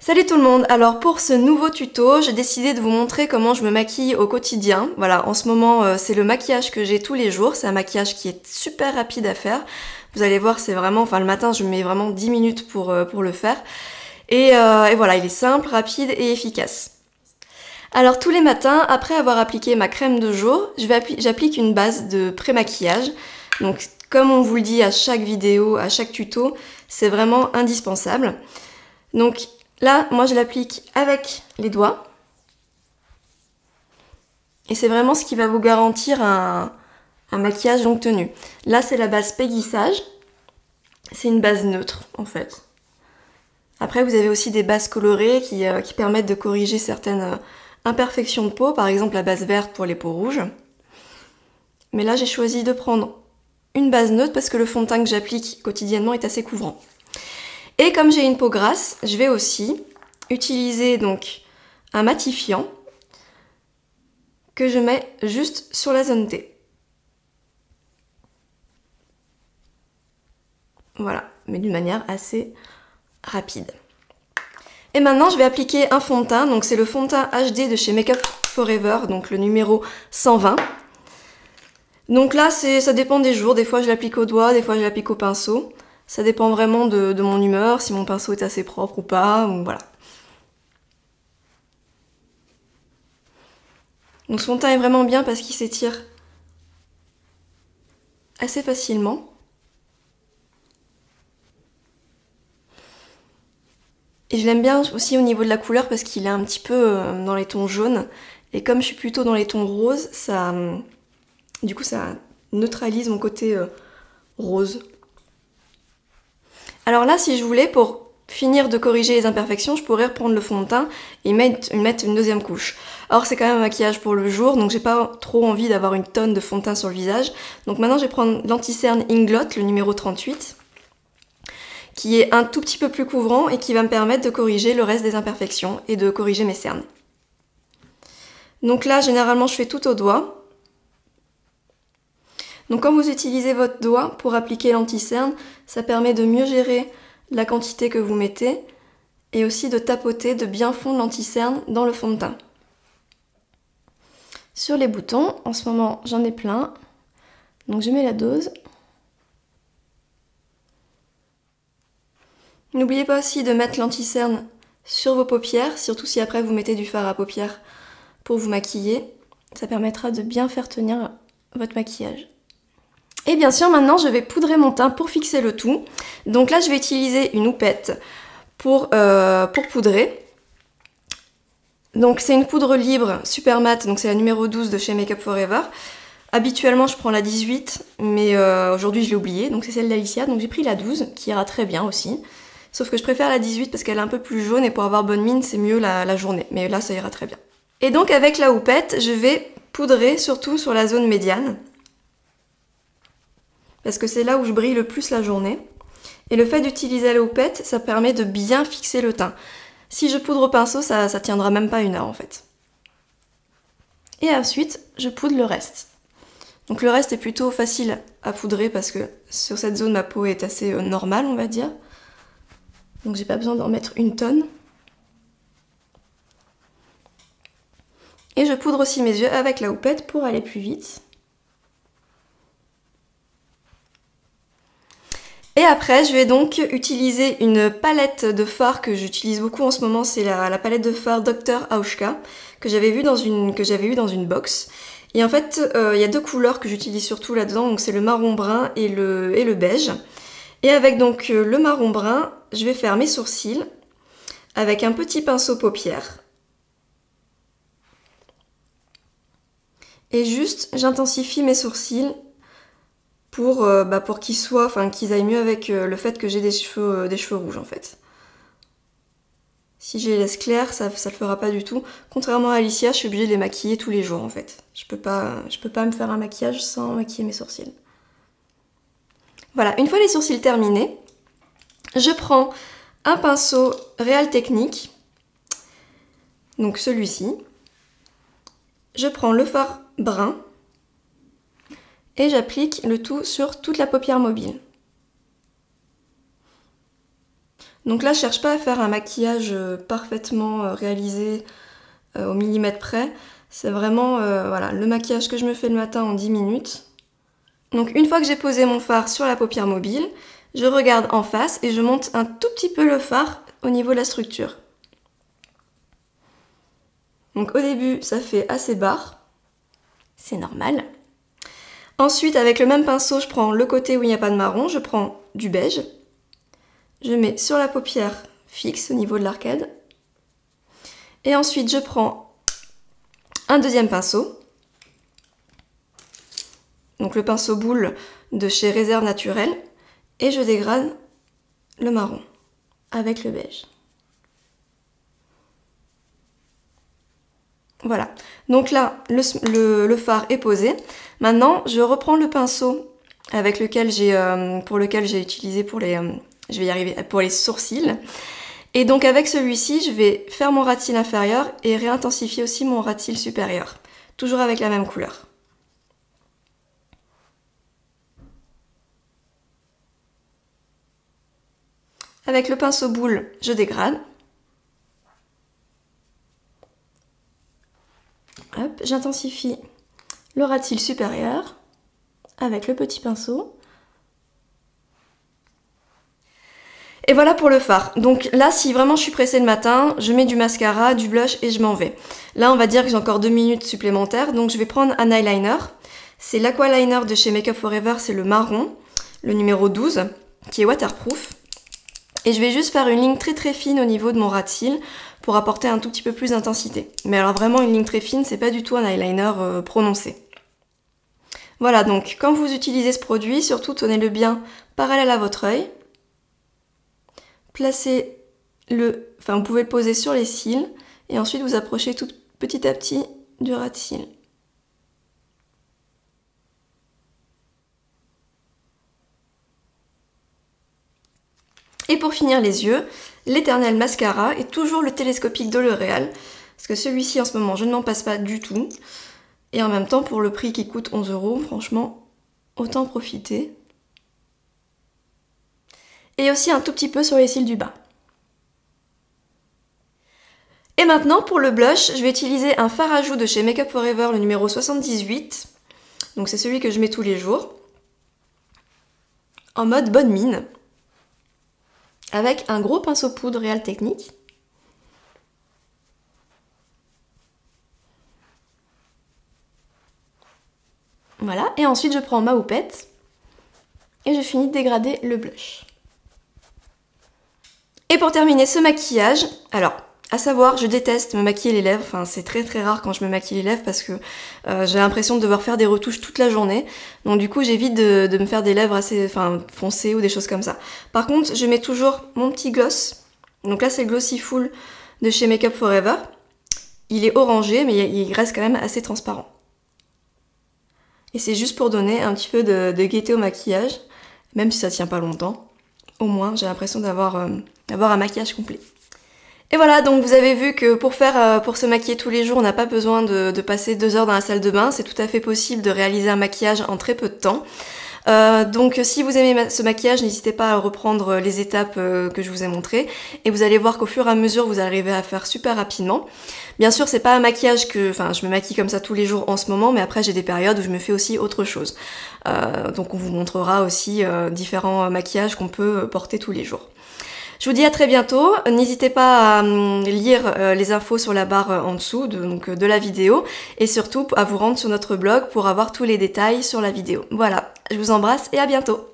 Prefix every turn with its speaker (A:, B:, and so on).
A: Salut tout le monde. Alors pour ce nouveau tuto, j'ai décidé de vous montrer comment je me maquille au quotidien. Voilà, en ce moment c'est le maquillage que j'ai tous les jours, c'est un maquillage qui est super rapide à faire. Vous allez voir, c'est vraiment, le matin je mets vraiment 10 minutes pour le faire. Et voilà, il est simple, rapide et efficace. Alors tous les matins, après avoir appliqué ma crème de jour, j'applique une base de pré-maquillage. Donc comme on vous le dit à chaque vidéo, à chaque tuto, c'est vraiment indispensable. Donc là, moi je l'applique avec les doigts. Et c'est vraiment ce qui va vous garantir un maquillage longue tenue. Là, c'est la base Peggy Sage. C'est une base neutre, en fait. Après, vous avez aussi des bases colorées qui permettent de corriger certaines imperfections de peau. Par exemple, la base verte pour les peaux rouges. Mais là, j'ai choisi de prendre une base neutre parce que le fond de teint que j'applique quotidiennement est assez couvrant. Et comme j'ai une peau grasse, je vais aussi utiliser donc un matifiant que je mets juste sur la zone T. Voilà, mais d'une manière assez rapide. Et maintenant, je vais appliquer un fond de teint. Donc c'est le fond de teint HD de chez Make Up For Ever, donc le numéro 120. Donc là, ça dépend des jours. Des fois, je l'applique au doigt, des fois, je l'applique au pinceau. Ça dépend vraiment de mon humeur, si mon pinceau est assez propre ou pas, ou voilà. Donc ce fond de teint est vraiment bien parce qu'il s'étire assez facilement. Et je l'aime bien aussi au niveau de la couleur parce qu'il est un petit peu dans les tons jaunes. Et comme je suis plutôt dans les tons roses, du coup ça neutralise mon côté rose. Alors là, si je voulais, pour finir de corriger les imperfections, je pourrais reprendre le fond de teint et mettre une deuxième couche. Or c'est quand même un maquillage pour le jour, donc j'ai pas trop envie d'avoir une tonne de fond de teint sur le visage. Donc maintenant je vais prendre l'anti-cerne Inglot, le numéro 38, qui est un tout petit peu plus couvrant et qui va me permettre de corriger le reste des imperfections et de corriger mes cernes. Donc là, généralement, je fais tout au doigt. Donc quand vous utilisez votre doigt pour appliquer l'anti-cerne, ça permet de mieux gérer la quantité que vous mettez et aussi de tapoter, de bien fondre l'anti-cerne dans le fond de teint. Sur les boutons, en ce moment j'en ai plein, donc je mets la dose. N'oubliez pas aussi de mettre l'anti-cerne sur vos paupières, surtout si après vous mettez du fard à paupières pour vous maquiller. Ça permettra de bien faire tenir votre maquillage. Et bien sûr, maintenant je vais poudrer mon teint pour fixer le tout. Donc là je vais utiliser une houppette pour poudrer. Donc c'est une poudre libre super mat, donc c'est la numéro 12 de chez Make Up For Ever. Habituellement je prends la 18, mais aujourd'hui je l'ai oubliée, donc c'est celle d'Alicia, donc j'ai pris la 12 qui ira très bien aussi. Sauf que je préfère la 18 parce qu'elle est un peu plus jaune et pour avoir bonne mine c'est mieux la journée, mais là ça ira très bien. Et donc avec la houppette, je vais poudrer surtout sur la zone médiane. Parce que c'est là où je brille le plus la journée. Et le fait d'utiliser la houppette, ça permet de bien fixer le teint. Si je poudre au pinceau, ça tiendra même pas 1 heure en fait. Et ensuite, je poudre le reste. Donc le reste est plutôt facile à poudrer parce que sur cette zone, ma peau est assez normale, on va dire. Donc j'ai pas besoin d'en mettre une tonne. Et je poudre aussi mes yeux avec la houppette pour aller plus vite. Et après, je vais donc utiliser une palette de fard que j'utilise beaucoup en ce moment, c'est la palette de fard Dr. Auschka, que j'avais vue dans une box. Et en fait, il y a 2 couleurs que j'utilise surtout là-dedans, donc c'est le marron brun et le beige. Et avec donc le marron brun, je vais faire mes sourcils avec un petit pinceau paupière. Et juste, j'intensifie mes sourcils pour qu'ils aillent mieux avec le fait que j'ai des cheveux rouges en fait. Si je les laisse clairs, ça le fera pas du tout. Contrairement à Alicia, je suis obligée de les maquiller tous les jours en fait. Je peux pas me faire un maquillage sans maquiller mes sourcils. Voilà, une fois les sourcils terminés, je prends un pinceau Real Technique, donc celui-ci. Je prends le fard brun et j'applique le tout sur toute la paupière mobile. Donc là, je cherche pas à faire un maquillage parfaitement réalisé au millimètre près. C'est vraiment voilà, le maquillage que je me fais le matin en 10 minutes. Donc une fois que j'ai posé mon fard sur la paupière mobile, je regarde en face et je monte un tout petit peu le fard au niveau de la structure. Donc au début, ça fait assez barre. C'est normal. Ensuite, avec le même pinceau, je prends le côté où il n'y a pas de marron, je prends du beige. Je mets sur la paupière fixe au niveau de l'arcade. Et ensuite, je prends un deuxième pinceau. Donc le pinceau boule de chez Réserve Naturelle. Et je dégrade le marron avec le beige. Voilà, donc là, le fard est posé. Maintenant, je reprends le pinceau avec lequel pour lequel j'ai utilisé pour les, je vais y arriver, pour les sourcils. Et donc avec celui-ci, je vais faire mon ras de cils inférieur et réintensifier aussi mon ras de cils supérieur. Toujours avec la même couleur. Avec le pinceau boule, je dégrade. Hop, j'intensifie le ras de cils supérieur avec le petit pinceau. Et voilà pour le fard. Donc là, si vraiment je suis pressée le matin, je mets du mascara, du blush et je m'en vais. Là, on va dire que j'ai encore 2 minutes supplémentaires, donc je vais prendre un eyeliner. C'est l'Aqualiner de chez Make Up For Ever, c'est le marron, le numéro 12, qui est waterproof. Et je vais juste faire une ligne très très fine au niveau de mon ras de cils pour apporter un tout petit peu plus d'intensité. Mais alors vraiment une ligne très fine, c'est pas du tout un eyeliner prononcé. Voilà, donc quand vous utilisez ce produit, surtout tenez-le bien parallèle à votre œil. Vous pouvez le poser sur les cils et ensuite vous approchez tout petit à petit du ras de cils. Et pour finir les yeux, l'éternel mascara et toujours le télescopique de L'Oréal, parce que celui-ci en ce moment je ne m'en passe pas du tout. Et en même temps pour le prix qui coûte 11 €, franchement, autant profiter. Et aussi un tout petit peu sur les cils du bas. Et maintenant pour le blush, je vais utiliser un fard à joues de chez Make Up For Ever, le numéro 78. Donc c'est celui que je mets tous les jours. En mode bonne mine. Avec un gros pinceau poudre Real Technique. Voilà, et ensuite je prends ma houppette et je finis de dégrader le blush. Et pour terminer ce maquillage, alors, à savoir, je déteste me maquiller les lèvres, enfin c'est très très rare quand je me maquille les lèvres parce que j'ai l'impression de devoir faire des retouches toute la journée, donc du coup j'évite de me faire des lèvres assez foncées ou des choses comme ça. Par contre, je mets toujours mon petit gloss, donc là c'est le Glossy Full de chez Make Up For Ever. Il est orangé mais il reste quand même assez transparent. Et c'est juste pour donner un petit peu de gaieté au maquillage, même si ça tient pas longtemps. Au moins j'ai l'impression d'avoir un maquillage complet. Et voilà, donc vous avez vu que pour se maquiller tous les jours, on n'a pas besoin de passer 2 heures dans la salle de bain. C'est tout à fait possible de réaliser un maquillage en très peu de temps. Donc si vous aimez ce maquillage, n'hésitez pas à reprendre les étapes que je vous ai montrées. Et vous allez voir qu'au fur et à mesure, vous arrivez à faire super rapidement. Bien sûr, c'est pas un maquillage je me maquille comme ça tous les jours en ce moment, mais après j'ai des périodes où je me fais aussi autre chose. Donc on vous montrera aussi différents maquillages qu'on peut porter tous les jours. Je vous dis à très bientôt, n'hésitez pas à lire les infos sur la barre en dessous de la vidéo et surtout à vous rendre sur notre blog pour avoir tous les détails sur la vidéo. Voilà, je vous embrasse et à bientôt.